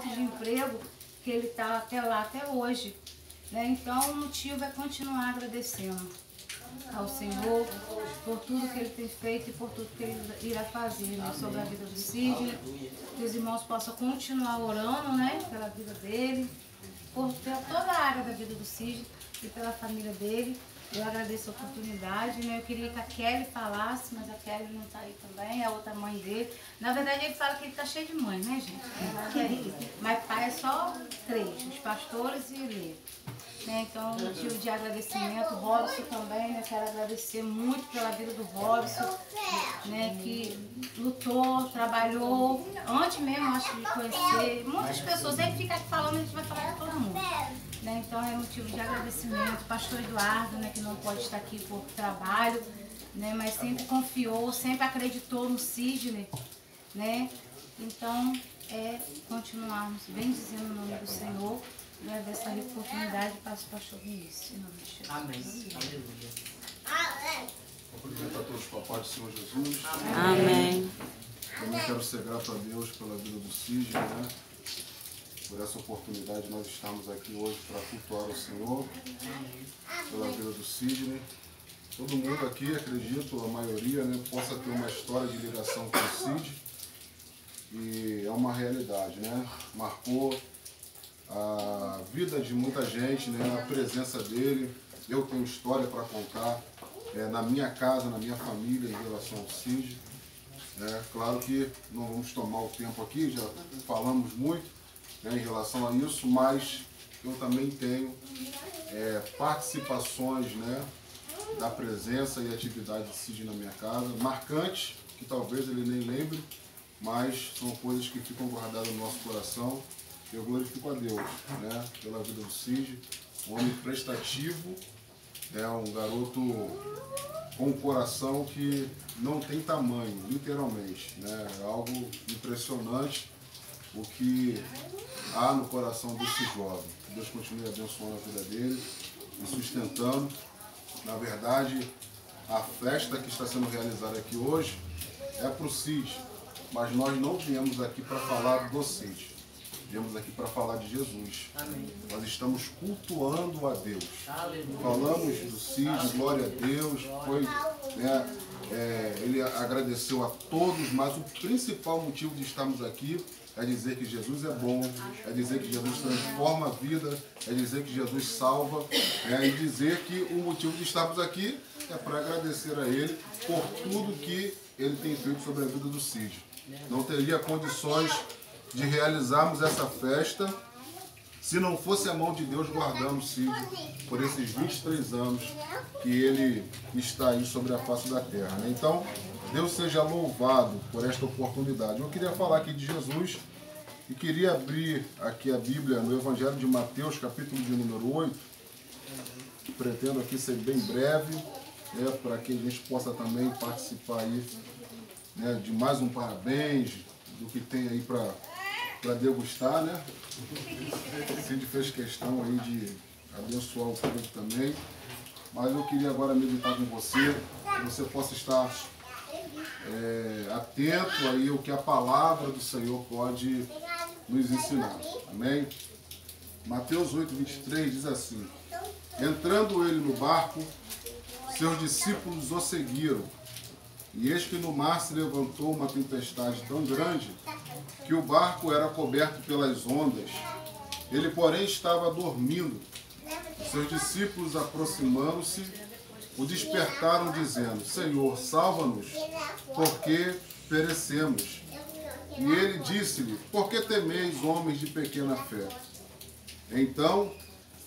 muito de emprego, que ele está até lá, até hoje. Né? Então o motivo é continuar agradecendo ao Senhor por tudo que Ele tem feito e por tudo que Ele irá fazer, né? Sobre a vida do Sidney. Que os irmãos possam continuar orando, né? Pela vida dele, por toda a área da vida do Sidney e pela família dele. Eu agradeço a oportunidade, né? Eu queria que a Kelly falasse, mas a Kelly não está aí também, a outra mãe dele. Na verdade, ele fala que ele está cheio de mãe, né, gente? Mas pai é só 3, os pastores e ele. Né? Então, motivo de agradecimento, o Robson também, né? Quero agradecer muito pela vida do Robson, né? Que lutou, trabalhou, antes mesmo, acho, de conhecer muitas pessoas. Ele fica aqui falando, a gente vai falar de todo mundo. Né? Então, é motivo de agradecimento. Pastor Eduardo, né? Que não pode estar aqui por trabalho, né? Mas sempre confiou, sempre acreditou no Sidney, né? Então, continuarmos bendizendo o nome do Senhor. Agradeço a oportunidade para o pastor Vinícius. Em nome de Jesus. Amém. Aleluia. Amém. Cumprimento a todos os papais do Senhor Jesus. Amém. Também quero ser grato a Deus pela vida do Sidney, né? Por essa oportunidade nós estamos aqui hoje para cultuar o Senhor, pela vida do Sidney. Todo mundo aqui, acredito, a maioria, né, possa ter uma história de ligação com o Sidney. E é uma realidade, né? Marcou a vida de muita gente, né? A presença dele. Eu tenho história para contar na minha casa, na minha família, em relação ao Sidney. Claro que não vamos tomar o tempo aqui, já falamos muito, né, em relação a isso, mas eu também tenho participações, né, da presença e atividade de Sidney na minha casa, marcantes, que talvez ele nem lembre, mas são coisas que ficam guardadas no nosso coração. Eu glorifico a Deus, né, pela vida do Sidney, um homem prestativo, um garoto com um coração que não tem tamanho, literalmente, né, é algo impressionante o que há no coração desse jovem. Que Deus continue abençoando a vida dele e sustentando. Na verdade, a festa que está sendo realizada aqui hoje é para o Sidney, mas nós não viemos aqui para falar do Sidney. Viemos aqui para falar de Jesus. Amém. Nós estamos cultuando a Deus. Aleluia. Falamos do Sidney, glória a Deus. Ele agradeceu a todos, mas o principal motivo de estarmos aqui é dizer que Jesus é bom, é dizer que Jesus transforma a vida, é dizer que Jesus salva, e dizer que o motivo de estarmos aqui é para agradecer a Ele por tudo que Ele tem feito sobre a vida do Sidney. Não teria condições de realizarmos essa festa se não fosse a mão de Deus guardando o Sidney por esses 23 anos que ele está aí sobre a face da terra, né? Então, Deus seja louvado por esta oportunidade. Eu queria falar aqui de Jesus e queria abrir aqui a Bíblia no Evangelho de Mateus, capítulo de número 8. Pretendo aqui ser bem breve, para que a gente possa também participar aí, né, de mais um parabéns, do que tem aí para degustar, né? O Sidney fez questão aí de abençoar o povo também. Mas eu queria agora meditar com você, que você possa estar atento aí ao que a palavra do Senhor pode nos ensinar. Amém? Mateus 8, 23 diz assim: entrando ele no barco, seus discípulos o seguiram. E eis que no mar se levantou uma tempestade tão grande que o barco era coberto pelas ondas. Ele, porém, estava dormindo. Os seus discípulos, aproximando-se, o despertaram, dizendo: Senhor, salva-nos, porque perecemos. E ele disse-lhe: por que temeis, homens de pequena fé? Então,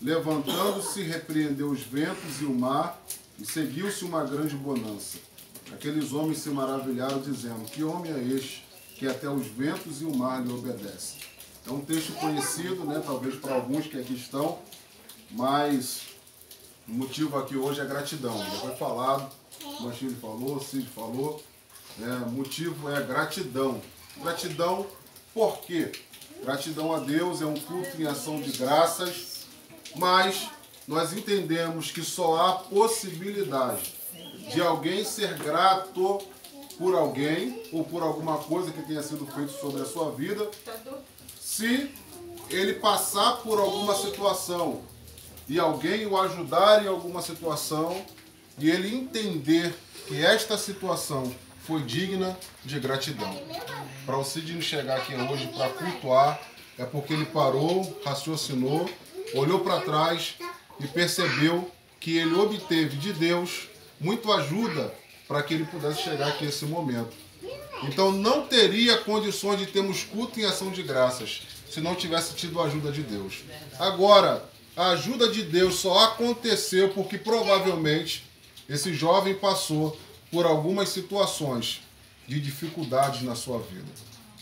levantando-se, repreendeu os ventos e o mar, e seguiu-se uma grande bonança. Aqueles homens se maravilharam, dizendo: que homem é este, que até os ventos e o mar lhe obedecem? É um texto conhecido, né, talvez para alguns que aqui estão, mas o motivo aqui hoje é gratidão. Já foi falado, o Machine falou, o Cid falou, o motivo é gratidão. Gratidão por quê? Gratidão a Deus é um culto em ação de graças, mas nós entendemos que só há possibilidade de alguém ser grato por alguém ou por alguma coisa que tenha sido feita sobre a sua vida, se ele passar por alguma situação e alguém o ajudar em alguma situação e ele entender que esta situação foi digna de gratidão. Para o Sidney chegar aqui hoje para cultuar, é porque ele parou, raciocinou, olhou para trás e percebeu que ele obteve de Deus muito ajuda para que ele pudesse chegar aqui nesse momento. Então não teria condições de termos culto em ação de graças se não tivesse tido a ajuda de Deus. Agora, a ajuda de Deus só aconteceu porque provavelmente esse jovem passou por algumas situações de dificuldades na sua vida.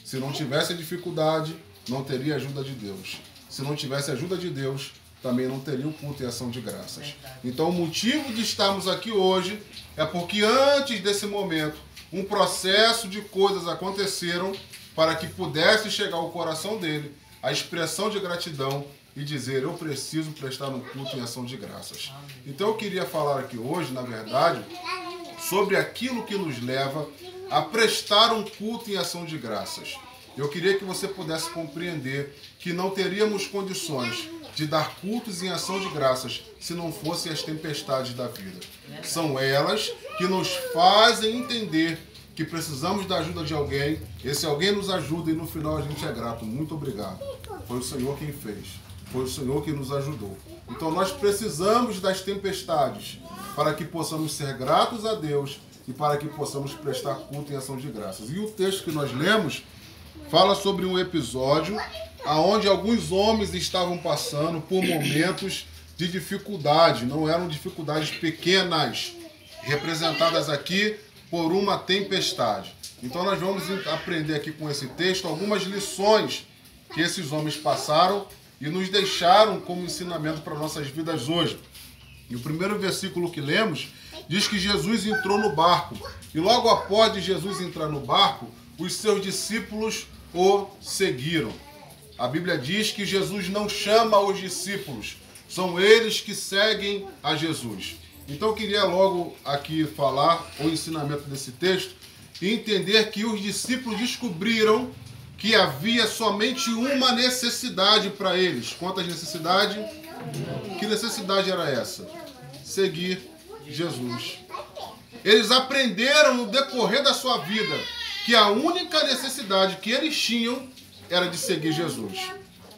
Se não tivesse dificuldade, não teria ajuda de Deus. Se não tivesse ajuda de Deus, também não teria o culto em ação de graças. Então o motivo de estarmos aqui hoje é porque antes desse momento, um processo de coisas aconteceram para que pudesse chegar ao coração dele a expressão de gratidão e dizer, eu preciso prestar um culto em ação de graças. Então eu queria falar aqui hoje, na verdade, sobre aquilo que nos leva a prestar um culto em ação de graças. Eu queria que você pudesse compreender que não teríamos condições de dar cultos em ação de graças se não fossem as tempestades da vida. São elas que nos fazem entender que precisamos da ajuda de alguém, esse alguém nos ajuda e no final a gente é grato. Muito obrigado. Foi o Senhor quem fez. Foi o Senhor que nos ajudou. Então nós precisamos das tempestades para que possamos ser gratos a Deus e para que possamos prestar culto em ação de graças. E o texto que nós lemos fala sobre um episódio onde alguns homens estavam passando por momentos de dificuldade. Não eram dificuldades pequenas, representadas aqui por uma tempestade. Então nós vamos aprender aqui com esse texto algumas lições que esses homens passaram e nos deixaram como ensinamento para nossas vidas hoje. E o primeiro versículo que lemos diz que Jesus entrou no barco. E logo após de Jesus entrar no barco, os seus discípulos o seguiram. A Bíblia diz que Jesus não chama os discípulos, são eles que seguem a Jesus. Então eu queria logo aqui falar o ensinamento desse texto e entender que os discípulos descobriram que havia somente uma necessidade para eles. Quantas necessidades? Que necessidade era essa? Seguir Jesus. Eles aprenderam no decorrer da sua vida que a única necessidade que eles tinham era de seguir Jesus.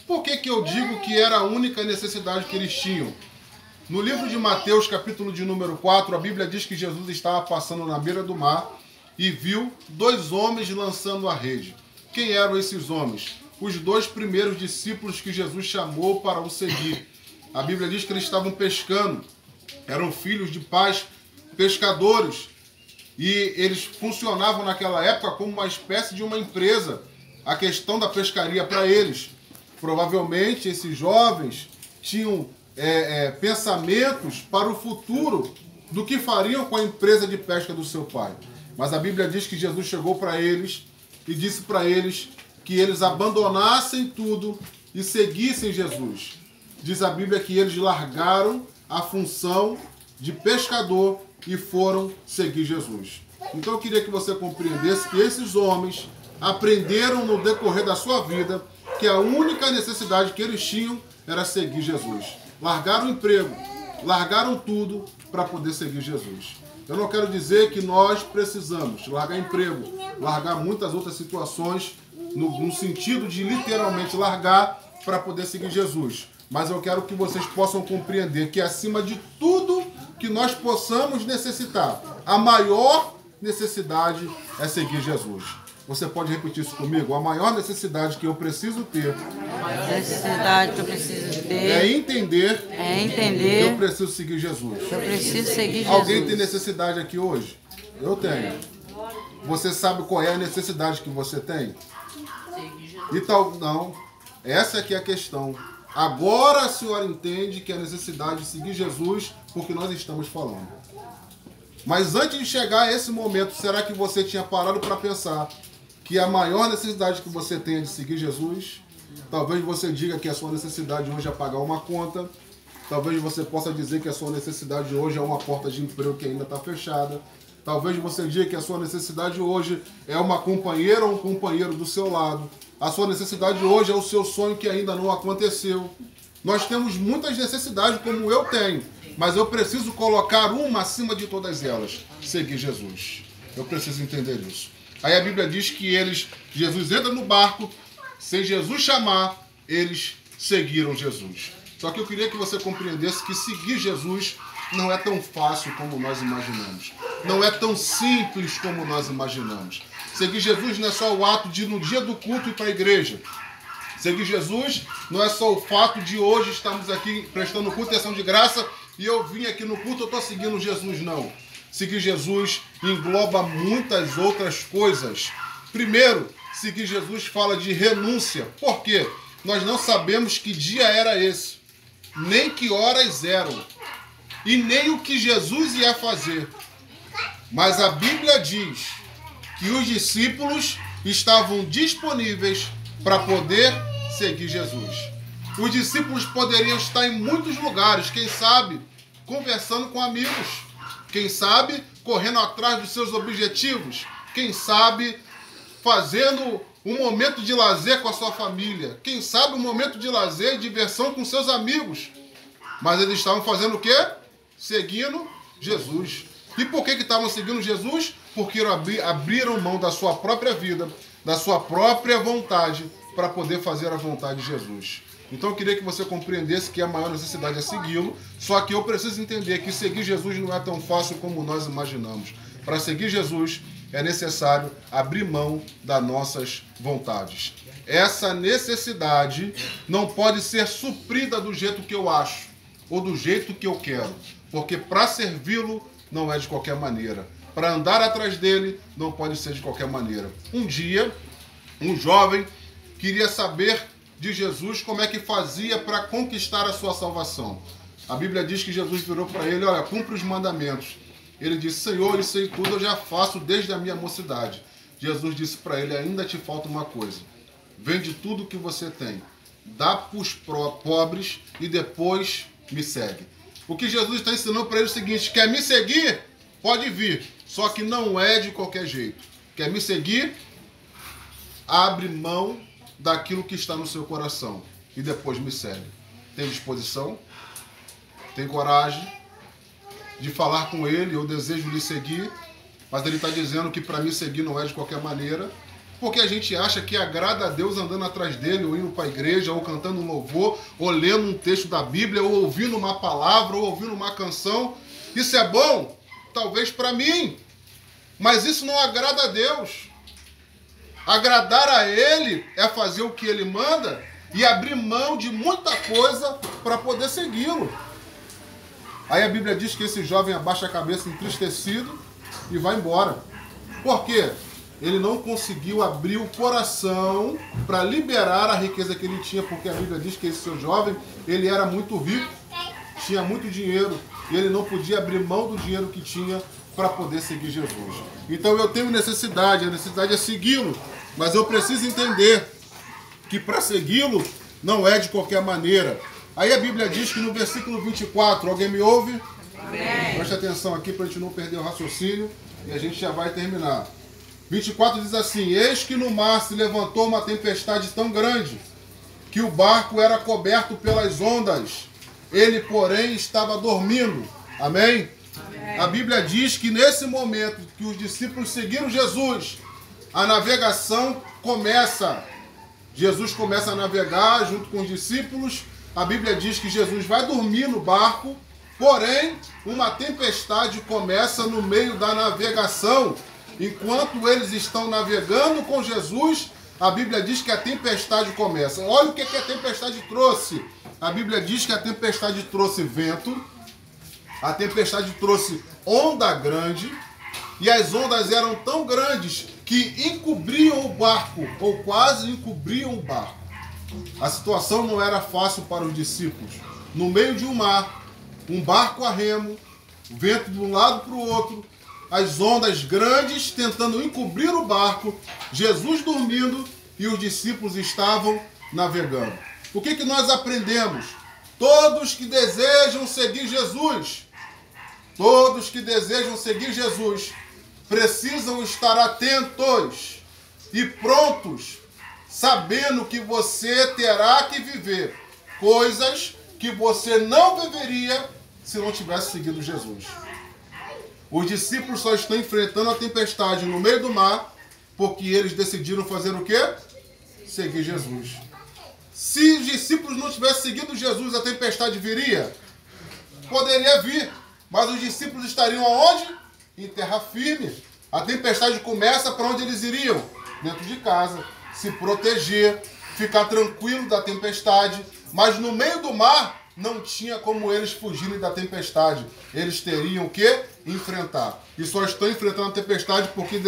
Por que eu digo que era a única necessidade que eles tinham? No livro de Mateus, capítulo de número 4, a Bíblia diz que Jesus estava passando na beira do mar e viu dois homens lançando a rede. Quem eram esses homens? Os dois primeiros discípulos que Jesus chamou para o seguir. A Bíblia diz que eles estavam pescando. Eram filhos de pais pescadores. E eles funcionavam naquela época como uma espécie de uma empresa. A questão da pescaria para eles. Provavelmente esses jovens tinham pensamentos para o futuro do que fariam com a empresa de pesca do seu pai. Mas a Bíblia diz que Jesus chegou para eles e disse para eles que eles abandonassem tudo e seguissem Jesus. Diz a Bíblia que eles largaram a função de pescador e foram seguir Jesus. Então eu queria que você compreendesse que esses homens aprenderam no decorrer da sua vida que a única necessidade que eles tinham era seguir Jesus. Largaram o emprego, largaram tudo para poder seguir Jesus. Eu não quero dizer que nós precisamos largar emprego, largar muitas outras situações, no sentido de literalmente largar para poder seguir Jesus. Mas eu quero que vocês possam compreender que acima de tudo que nós possamos necessitar, a maior necessidade é seguir Jesus. Você pode repetir isso comigo? A maior necessidade que eu preciso ter é entender que eu preciso seguir Jesus. Alguém tem necessidade aqui hoje? Eu tenho. Você sabe qual é a necessidade que você tem? E tal, não. Essa aqui é a questão. Agora a senhora entende que é a necessidade de seguir Jesus porque nós estamos falando. Mas antes de chegar a esse momento, será que você tinha parado para pensar que a maior necessidade que você tem é de seguir Jesus? Talvez você diga que a sua necessidade hoje é pagar uma conta. Talvez você possa dizer que a sua necessidade hoje é uma porta de emprego que ainda está fechada. Talvez você diga que a sua necessidade hoje é uma companheira ou um companheiro do seu lado. A sua necessidade hoje é o seu sonho que ainda não aconteceu. Nós temos muitas necessidades, como eu tenho, mas eu preciso colocar uma acima de todas elas: seguir Jesus. Eu preciso entender isso. Aí a Bíblia diz que Jesus entra no barco, sem Jesus chamar, eles seguiram Jesus. Só que eu queria que você compreendesse que seguir Jesus não é tão fácil como nós imaginamos. Não é tão simples como nós imaginamos. Seguir Jesus não é só o ato de, no dia do culto, ir para a igreja. Seguir Jesus não é só o fato de hoje estarmos aqui prestando culto e ação de graça e eu vim aqui no culto, eu estou seguindo Jesus, não. Seguir Jesus engloba muitas outras coisas. Primeiro, seguir Jesus fala de renúncia. Por quê? Nós não sabemos que dia era esse, nem que horas eram, e nem o que Jesus ia fazer. Mas a Bíblia diz que os discípulos estavam disponíveis para poder seguir Jesus. Os discípulos poderiam estar em muitos lugares, quem sabe conversando com amigos, quem sabe correndo atrás dos seus objetivos, quem sabe fazendo um momento de lazer com a sua família, quem sabe um momento de lazer e diversão com seus amigos. Mas eles estavam fazendo o quê? Seguindo Jesus. E por que estavam seguindo Jesus? Porque abriram mão da sua própria vida, da sua própria vontade, para poder fazer a vontade de Jesus. Então eu queria que você compreendesse que a maior necessidade é segui-lo, só que eu preciso entender que seguir Jesus não é tão fácil como nós imaginamos. Para seguir Jesus é necessário abrir mão das nossas vontades. Essa necessidade não pode ser suprida do jeito que eu acho, ou do jeito que eu quero, porque para servi-lo não é de qualquer maneira. Para andar atrás dele não pode ser de qualquer maneira. Um dia, um jovem queria saber de Jesus como é que fazia para conquistar a sua salvação. A Bíblia diz que Jesus virou para ele: olha, cumpre os mandamentos. Ele disse: Senhor, isso aí tudo eu já faço desde a minha mocidade. Jesus disse para ele: ainda te falta uma coisa. Vende tudo que você tem, dá para os pobres e depois me segue. O que Jesus está ensinando para ele é o seguinte: quer me seguir? Pode vir, só que não é de qualquer jeito. Quer me seguir? Abre mão daquilo que está no seu coração e depois me segue. Tem disposição? Tem coragem de falar com ele? Eu desejo lhe seguir, mas ele está dizendo que para me seguir não é de qualquer maneira, porque a gente acha que agrada a Deus andando atrás dele, ou indo para a igreja, ou cantando um louvor, ou lendo um texto da Bíblia, ou ouvindo uma palavra, ou ouvindo uma canção. Isso é bom? Talvez para mim, mas isso não agrada a Deus. Agradar a Ele é fazer o que Ele manda e abrir mão de muita coisa para poder segui-lo. Aí a Bíblia diz que esse jovem abaixa a cabeça entristecido e vai embora. Por quê? Ele não conseguiu abrir o coração para liberar a riqueza que ele tinha, porque a Bíblia diz que esse seu jovem, ele era muito rico, tinha muito dinheiro, e ele não podia abrir mão do dinheiro que tinha para poder seguir Jesus. Então eu tenho necessidade, a necessidade é segui-lo, mas eu preciso entender que para segui-lo não é de qualquer maneira. Aí a Bíblia diz que no versículo 24, alguém me ouve? Amém. Preste atenção aqui para a gente não perder o raciocínio e a gente já vai terminar. 24 diz assim: eis que no mar se levantou uma tempestade tão grande que o barco era coberto pelas ondas. Ele, porém, estava dormindo. Amém? Amém. A Bíblia diz que nesse momento que os discípulos seguiram Jesus, a navegação começa. Jesus começa a navegar junto com os discípulos. A Bíblia diz que Jesus vai dormir no barco, porém, uma tempestade começa no meio da navegação. Enquanto eles estão navegando com Jesus, a Bíblia diz que a tempestade começa. Olha o que a tempestade trouxe. A Bíblia diz que a tempestade trouxe vento, a tempestade trouxe onda grande, e as ondas eram tão grandes que encobriam o barco, ou quase encobriam o barco. A situação não era fácil para os discípulos. No meio de um mar, um barco a remo, vento de um lado para o outro, as ondas grandes tentando encobrir o barco, Jesus dormindo e os discípulos estavam navegando. O que nós aprendemos? Todos que desejam seguir Jesus, precisam estar atentos e prontos, sabendo que você terá que viver coisas que você não viveria se não tivesse seguido Jesus. Os discípulos só estão enfrentando a tempestade no meio do mar porque eles decidiram fazer o quê? Seguir Jesus. Se os discípulos não tivessem seguido Jesus, a tempestade viria? Poderia vir, mas os discípulos estariam aonde? Em terra firme. A tempestade começa para onde eles iriam? Dentro de casa, se proteger, ficar tranquilo da tempestade. Mas no meio do mar, não tinha como eles fugirem da tempestade. Eles teriam que enfrentar. E só estão enfrentando a tempestade porque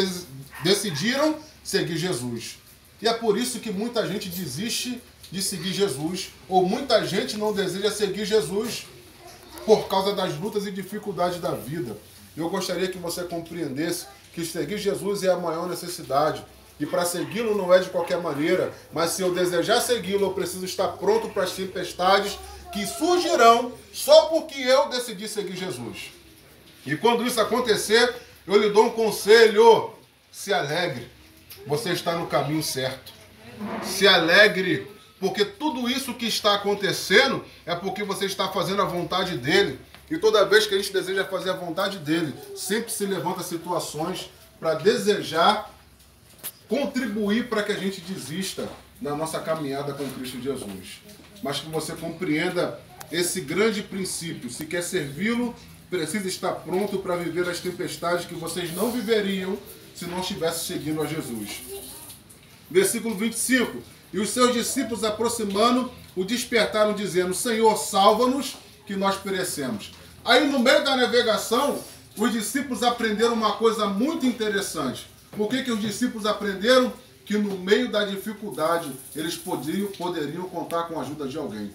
decidiram seguir Jesus. E é por isso que muita gente desiste de seguir Jesus. Ou muita gente não deseja seguir Jesus por causa das lutas e dificuldades da vida. Eu gostaria que você compreendesse que seguir Jesus é a maior necessidade. E para segui-lo não é de qualquer maneira. Mas se eu desejar segui-lo, eu preciso estar pronto para as tempestades que surgirão só porque eu decidi seguir Jesus. E quando isso acontecer, eu lhe dou um conselho. Se alegre. Você está no caminho certo. Se alegre, porque tudo isso que está acontecendo é porque você está fazendo a vontade dele. E toda vez que a gente deseja fazer a vontade dele, sempre se levanta situações para desejar contribuir para que a gente desista na nossa caminhada com Cristo Jesus. Mas que você compreenda esse grande princípio. Se quer servi-lo, precisa estar pronto para viver as tempestades que vocês não viveriam se não estivessem seguindo a Jesus. Versículo 25. E os seus discípulos, aproximando, o despertaram, dizendo: Senhor, salva-nos, que nós perecemos. Aí, no meio da navegação, os discípulos aprenderam uma coisa muito interessante. Por que os discípulos aprenderam? Que no meio da dificuldade, eles poderiam contar com a ajuda de alguém.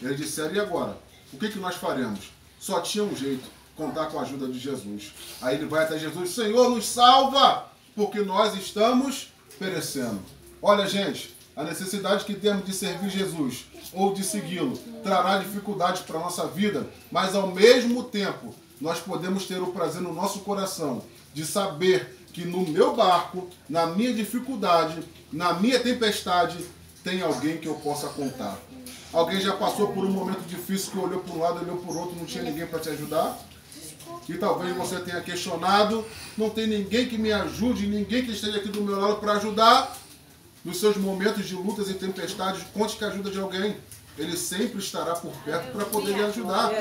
Eles disseram: e agora? O que nós faremos? Só tinha um jeito. Contar com a ajuda de Jesus. Aí ele vai até Jesus: Senhor, nos salva, porque nós estamos perecendo. Olha, gente, a necessidade que temos de servir Jesus ou de segui-lo trará dificuldades para a nossa vida, mas ao mesmo tempo nós podemos ter o prazer no nosso coração de saber que no meu barco, na minha dificuldade, na minha tempestade, tem alguém que eu possa contar. Alguém já passou por um momento difícil que olhou para um lado, olhou para o outro, não tinha ninguém para te ajudar? E talvez você tenha questionado: não tem ninguém que me ajude, ninguém que esteja aqui do meu lado para ajudar. Nos seus momentos de lutas e tempestades, conte com a ajuda de alguém. Ele sempre estará por perto para poder lhe ajudar.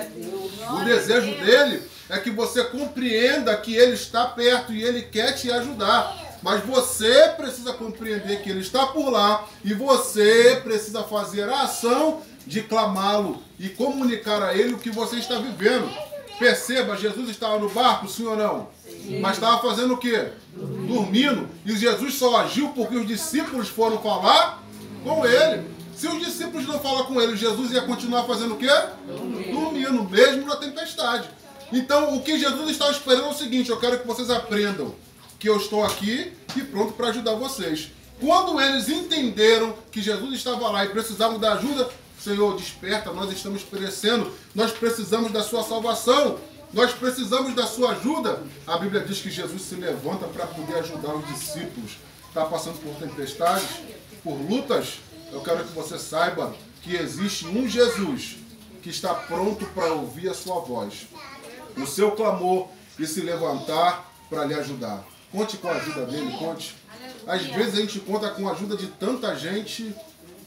O desejo dele é que você compreenda que ele está perto e ele quer te ajudar. Mas você precisa compreender que ele está por lá e você precisa fazer a ação de clamá-lo e comunicar a ele o que você está vivendo. Perceba, Jesus estava no barco, sim ou não? Sim. Mas estava fazendo o quê? Dormindo. E Jesus só agiu porque os discípulos foram falar com ele. Se os discípulos não falam com ele, Jesus ia continuar fazendo o quê? Dormindo, mesmo na tempestade. Então, o que Jesus estava esperando é o seguinte: eu quero que vocês aprendam que eu estou aqui e pronto para ajudar vocês. Quando eles entenderam que Jesus estava lá e precisavam da ajuda: Senhor, desperta, nós estamos perecendo, nós precisamos da sua salvação, nós precisamos da sua ajuda. A Bíblia diz que Jesus se levanta para poder ajudar os discípulos. Está passando por tempestades, por lutas? Eu quero que você saiba que existe um Jesus que está pronto para ouvir a sua voz, o seu clamor e se levantar para lhe ajudar. Conte com a ajuda dele, conte. Às vezes a gente conta com a ajuda de tanta gente,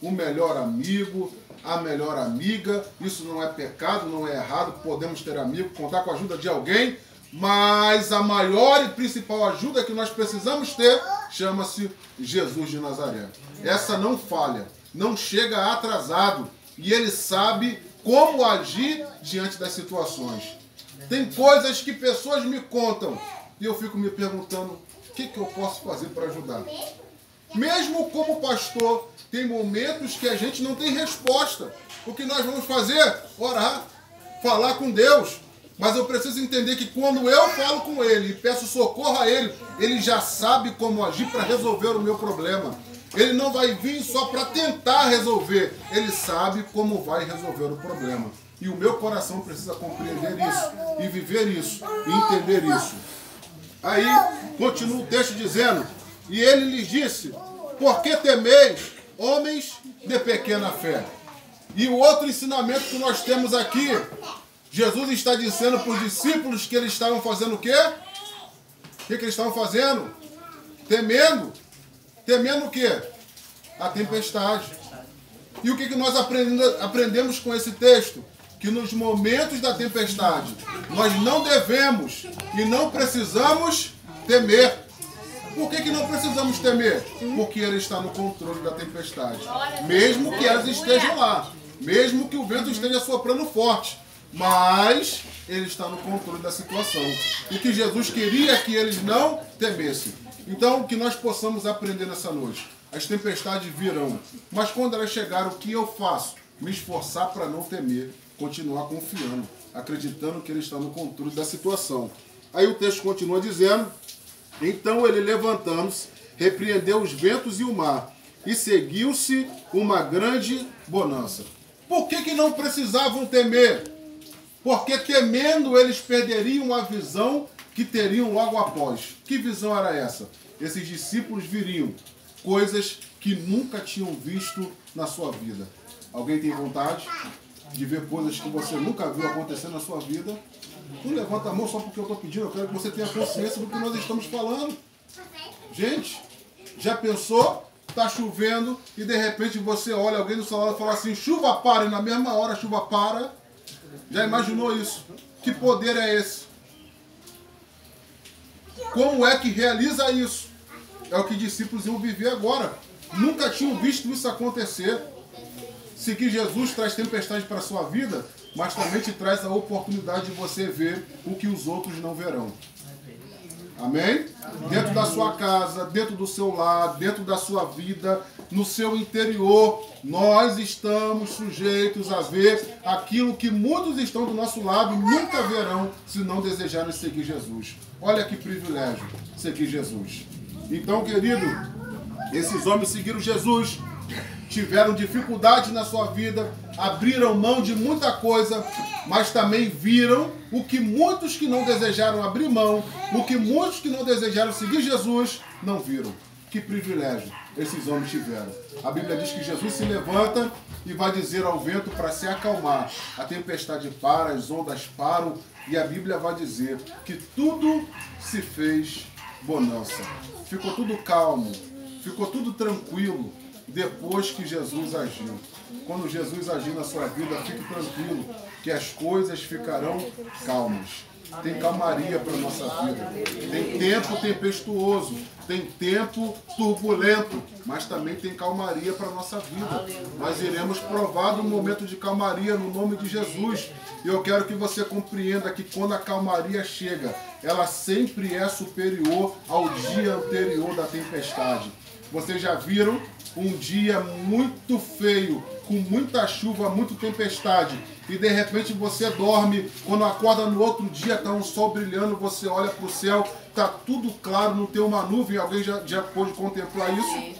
o melhor amigo, a melhor amiga. Isso não é pecado, não é errado, podemos ter amigo, contar com a ajuda de alguém, mas a maior e principal ajuda que nós precisamos ter chama-se Jesus de Nazaré. Essa não falha, não chega atrasado e ele sabe como agir diante das situações. Tem coisas que pessoas me contam e eu fico me perguntando: o que eu posso fazer para ajudar? Mesmo como pastor, tem momentos que a gente não tem resposta. O que nós vamos fazer? Orar, falar com Deus. Mas eu preciso entender que quando eu falo com Ele e peço socorro a Ele, Ele já sabe como agir para resolver o meu problema. Ele não vai vir só para tentar resolver. Ele sabe como vai resolver o problema. E o meu coração precisa compreender isso, e viver isso, e entender isso. Aí continua o texto dizendo, e ele lhes disse, por que temeis, homens de pequena fé? E o outro ensinamento que nós temos aqui, Jesus está dizendo para os discípulos que eles estavam fazendo o quê? O que eles estavam fazendo? Temendo. Temendo o quê? A tempestade. E o que nós aprendemos com esse texto? Que nos momentos da tempestade, nós não devemos e não precisamos temer. Por que não precisamos temer? Porque Ele está no controle da tempestade. Mesmo que elas estejam lá. Mesmo que o vento esteja soprando forte. Mas Ele está no controle da situação. E que Jesus queria que eles não temessem. Então, que nós possamos aprender nessa noite. As tempestades virão. Mas quando elas chegarem, o que eu faço? Me esforçar para não temer. Continuar confiando. Acreditando que Ele está no controle da situação. Aí o texto continua dizendo... Então ele, levantando-se, repreendeu os ventos e o mar, e seguiu-se uma grande bonança. Por que não precisavam temer? Porque temendo eles perderiam a visão que teriam logo após. Que visão era essa? Esses discípulos viriam coisas que nunca tinham visto na sua vida. Alguém tem vontade de ver coisas que você nunca viu acontecer na sua vida? Não levanta a mão só porque eu estou pedindo, eu quero que você tenha consciência do que nós estamos falando. Gente, já pensou? Está chovendo e de repente você olha alguém do seu lado e fala assim, chuva para, e na mesma hora a chuva para. Já imaginou isso? Que poder é esse? Como é que realiza isso? É o que discípulos iam viver agora. Nunca tinham visto isso acontecer. Seguir Jesus traz tempestade para a sua vida, mas também te traz a oportunidade de você ver o que os outros não verão. Amém? Dentro da sua casa, dentro do seu lar, dentro da sua vida, no seu interior, nós estamos sujeitos a ver aquilo que muitos estão do nosso lado e nunca verão se não desejarem seguir Jesus. Olha que privilégio seguir Jesus. Então, querido, esses homens seguiram Jesus, tiveram dificuldade na sua vida, abriram mão de muita coisa, mas também viram o que muitos que não desejaram abrir mão, o que muitos que não desejaram seguir Jesus, não viram. Que privilégio esses homens tiveram. A Bíblia diz que Jesus se levanta e vai dizer ao vento para se acalmar. A tempestade para, as ondas param, e a Bíblia vai dizer que tudo se fez bonança. Ficou tudo calmo, ficou tudo tranquilo. Depois que Jesus agiu. Quando Jesus agir na sua vida, fique tranquilo, que as coisas ficarão calmas. Tem calmaria para a nossa vida. Tem tempo tempestuoso, tem tempo turbulento, mas também tem calmaria para a nossa vida. Nós iremos provar um momento de calmaria no nome de Jesus. E eu quero que você compreenda que quando a calmaria chega, ela sempre é superior ao dia anterior da tempestade. Vocês já viram um dia muito feio, com muita chuva, muita tempestade, e de repente você dorme, quando acorda no outro dia está um sol brilhando, você olha para o céu, está tudo claro, não tem uma nuvem. Alguém já pôde contemplar isso?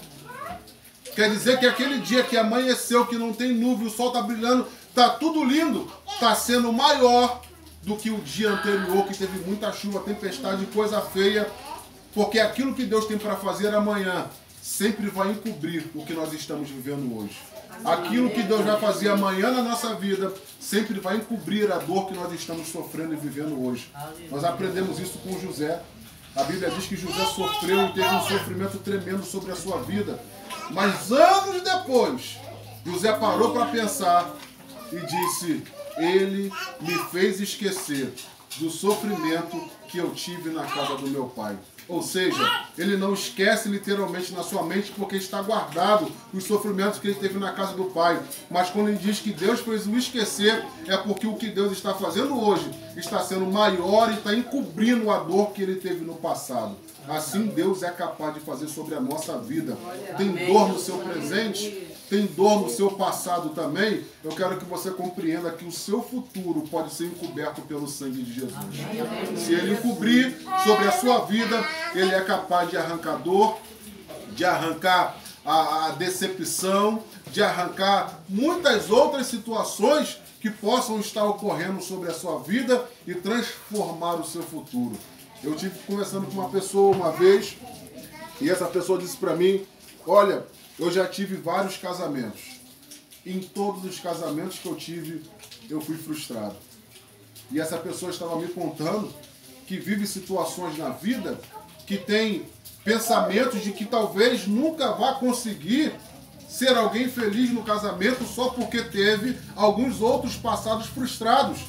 Quer dizer que aquele dia que amanheceu, que não tem nuvem, o sol está brilhando, está tudo lindo, está sendo maior do que o dia anterior, que teve muita chuva, tempestade, coisa feia, porque aquilo que Deus tem para fazer amanhã sempre vai encobrir o que nós estamos vivendo hoje. Aquilo que Deus vai fazer amanhã na nossa vida sempre vai encobrir a dor que nós estamos sofrendo e vivendo hoje. Nós aprendemos isso com José. A Bíblia diz que José sofreu e teve um sofrimento tremendo sobre a sua vida. Mas anos depois, José parou para pensar e disse, ele me fez esquecer do sofrimento que eu tive na casa do meu pai. Ou seja, ele não esquece literalmente na sua mente porque está guardado os sofrimentos que ele teve na casa do pai. Mas quando ele diz que Deus fez o esquecer, é porque o que Deus está fazendo hoje está sendo maior e está encobrindo a dor que ele teve no passado. Assim Deus é capaz de fazer sobre a nossa vida. Tem dor no seu presente? Tem dor no seu passado também? Eu quero que você compreenda que o seu futuro pode ser encoberto pelo sangue de Jesus. Se ele encobrir sobre a sua vida, ele é capaz de arrancar dor, de arrancar a decepção, de arrancar muitas outras situações que possam estar ocorrendo sobre a sua vida e transformar o seu futuro. Eu tive conversando com uma pessoa uma vez e essa pessoa disse para mim, olha, eu já tive vários casamentos. Em todos os casamentos que eu tive, eu fui frustrado. E essa pessoa estava me contando que vive situações na vida que tem pensamentos de que talvez nunca vá conseguir ser alguém feliz no casamento só porque teve alguns outros passados frustrados.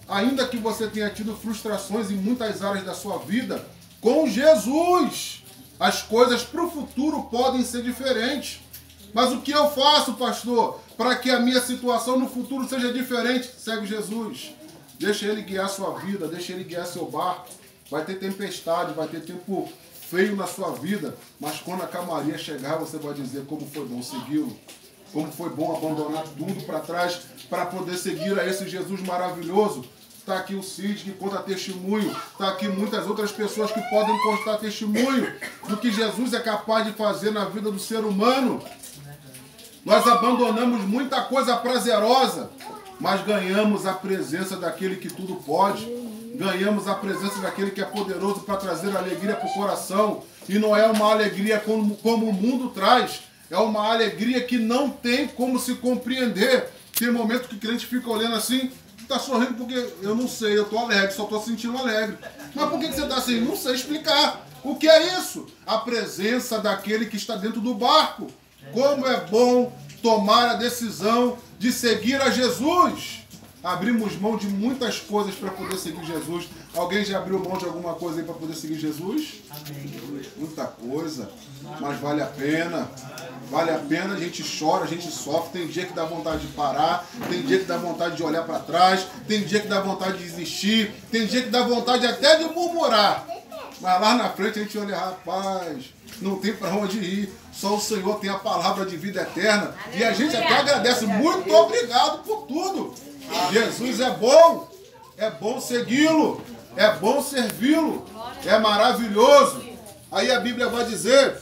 Ainda que você tenha tido frustrações em muitas áreas da sua vida, com Jesus, as coisas para o futuro podem ser diferentes. Mas o que eu faço, pastor, para que a minha situação no futuro seja diferente? Segue Jesus. Deixa Ele guiar a sua vida, deixa Ele guiar seu barco. Vai ter tempestade, vai ter tempo feio na sua vida, mas quando a calmaria chegar, você vai dizer como foi bom segui-lo. Como foi bom abandonar tudo para trás para poder seguir a esse Jesus maravilhoso. Está aqui o Cid que conta testemunho. Está aqui muitas outras pessoas que podem contar testemunho do que Jesus é capaz de fazer na vida do ser humano. Nós abandonamos muita coisa prazerosa, mas ganhamos a presença daquele que tudo pode. Ganhamos a presença daquele que é poderoso para trazer alegria para o coração. E não é uma alegria como o mundo traz. É uma alegria que não tem como se compreender. Tem momento que o crente fica olhando assim, está sorrindo porque eu não sei, eu estou alegre, só estou sentindo alegre. Mas por que você está assim? Não sei explicar. O que é isso? A presença daquele que está dentro do barco. Como é bom tomar a decisão de seguir a Jesus. Abrimos mão de muitas coisas para poder seguir Jesus. Alguém já abriu mão de alguma coisa aí para poder seguir Jesus? Amém. Muita coisa, mas vale a pena. Vale a pena, a gente chora, a gente sofre. Tem dia que dá vontade de parar, tem dia que dá vontade de olhar para trás, tem dia que dá vontade de desistir, tem dia que dá vontade até de murmurar. Mas lá na frente a gente olha, rapaz, não tem para onde ir. Só o Senhor tem a palavra de vida eterna. E a gente até agradece. Muito obrigado por tudo. Jesus é bom segui-lo, é bom servi-lo, é maravilhoso. Aí a Bíblia vai dizer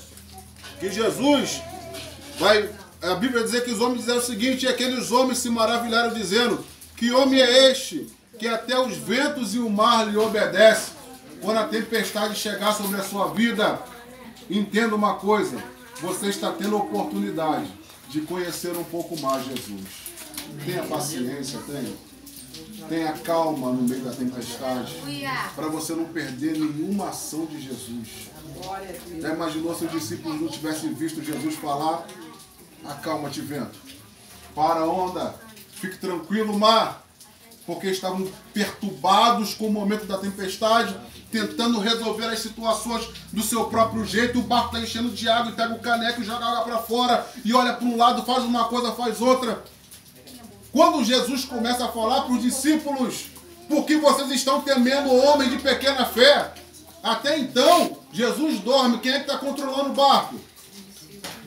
que Jesus a Bíblia vai dizer que os homens disseram o seguinte, e aqueles homens se maravilharam dizendo, que homem é este, que até os ventos e o mar lhe obedecem? Quando a tempestade chegar sobre a sua vida, entenda uma coisa, você está tendo a oportunidade de conhecer um pouco mais Jesus. Tenha paciência, tenha calma no meio da tempestade, para você não perder nenhuma ação de Jesus. Já imaginou se os discípulos não tivessem visto Jesus falar? Acalma-te, vento, para a onda, fique tranquilo, mar, porque estavam perturbados com o momento da tempestade, tentando resolver as situações do seu próprio jeito. O barco está enchendo de água e pega o caneco e joga água para fora e olha para um lado, faz uma coisa, faz outra. Quando Jesus começa a falar para os discípulos, por que vocês estão temendo o homem de pequena fé? Até então, Jesus dorme. Quem é que está controlando o barco?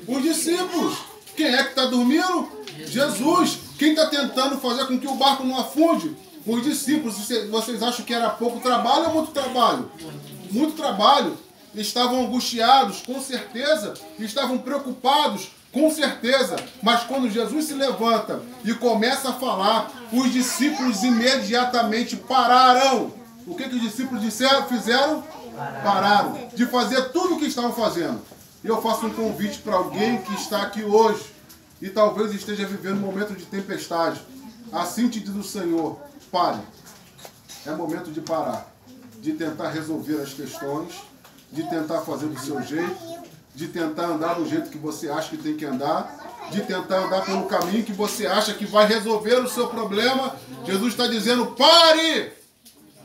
Os discípulos. Quem é que está dormindo? Jesus. Quem está tentando fazer com que o barco não afunde? Os discípulos. Vocês acham que era pouco trabalho ou muito trabalho? Muito trabalho. Estavam angustiados, com certeza. Estavam preocupados, com certeza. Mas quando Jesus se levanta e começa a falar, os discípulos imediatamente pararam. O que os discípulos fizeram? Pararam de fazer tudo o que estavam fazendo. E eu faço um convite para alguém que está aqui hoje e talvez esteja vivendo um momento de tempestade. Assim te diz o Senhor, pare. É momento de parar, de tentar resolver as questões, de tentar fazer do seu jeito, de tentar andar do jeito que você acha que tem que andar, de tentar andar pelo caminho que você acha que vai resolver o seu problema. Jesus está dizendo, pare!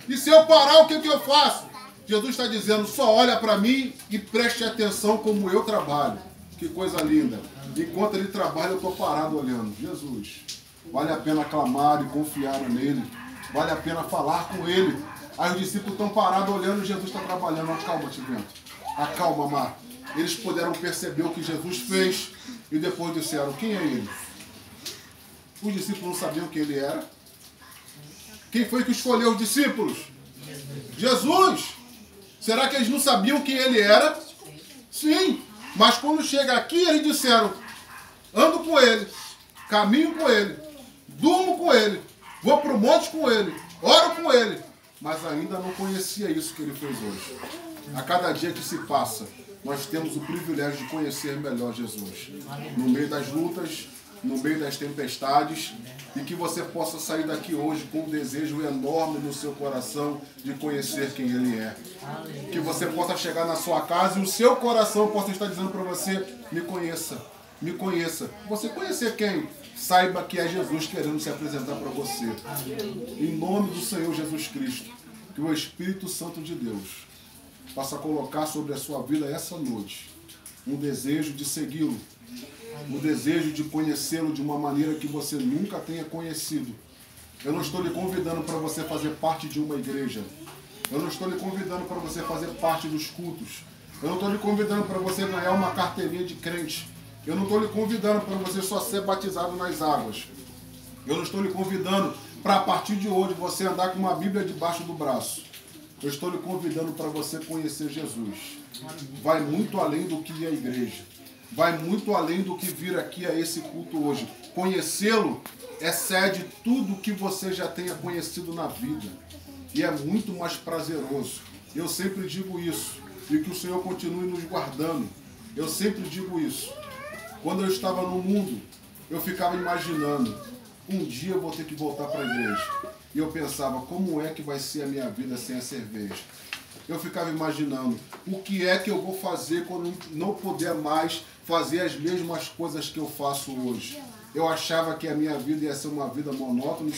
E se eu parar, o que eu faço? Jesus está dizendo, só olha para mim e preste atenção como eu trabalho. Que coisa linda. Enquanto ele trabalha, eu estou parado olhando. Jesus, vale a pena clamar e confiar nele. Vale a pena falar com ele. Aí os discípulos estão parados olhando e Jesus está trabalhando. Acalma-te, vento. Acalma, mar. Eles puderam perceber o que Jesus fez e depois disseram, quem é ele? Os discípulos não sabiam quem ele era. Quem foi que escolheu os discípulos? Jesus! Será que eles não sabiam quem ele era? Sim, mas quando chega aqui, eles disseram, ando com ele, caminho com ele, durmo com ele, vou para o monte com ele, oro com ele. mas ainda não conhecia isso que ele fez hoje. A cada dia que se passa, nós temos o privilégio de conhecer melhor Jesus. No meio das lutas, no meio das tempestades, e que você possa sair daqui hoje com um desejo enorme no seu coração de conhecer quem Ele é. Que você possa chegar na sua casa e o seu coração possa estar dizendo para você, me conheça, me conheça. Você conhecer quem? Saiba que é Jesus querendo se apresentar para você. Em nome do Senhor Jesus Cristo, que o Espírito Santo de Deus possa colocar sobre a sua vida essa noite um desejo de segui-lo, um desejo de conhecê-lo de uma maneira que você nunca tenha conhecido. Eu não estou lhe convidando para você fazer parte de uma igreja. Eu não estou lhe convidando para você fazer parte dos cultos. Eu não estou lhe convidando para você ganhar uma carteirinha de crente. Eu não estou lhe convidando para você só ser batizado nas águas. Eu não estou lhe convidando para, a partir de hoje, você andar com uma Bíblia debaixo do braço. Eu estou lhe convidando para você conhecer Jesus. Vai muito além do que é a igreja. Vai muito além do que vir aqui a esse culto hoje. Conhecê-lo excede tudo que você já tenha conhecido na vida. E é muito mais prazeroso. Eu sempre digo isso. E que o Senhor continue nos guardando. Eu sempre digo isso. Quando eu estava no mundo, eu ficava imaginando, um dia eu vou ter que voltar para a igreja. E eu pensava, como é que vai ser a minha vida sem a cerveja? Eu ficava imaginando, o que é que eu vou fazer quando não puder mais fazer as mesmas coisas que eu faço hoje? Eu achava que a minha vida ia ser uma vida monótona.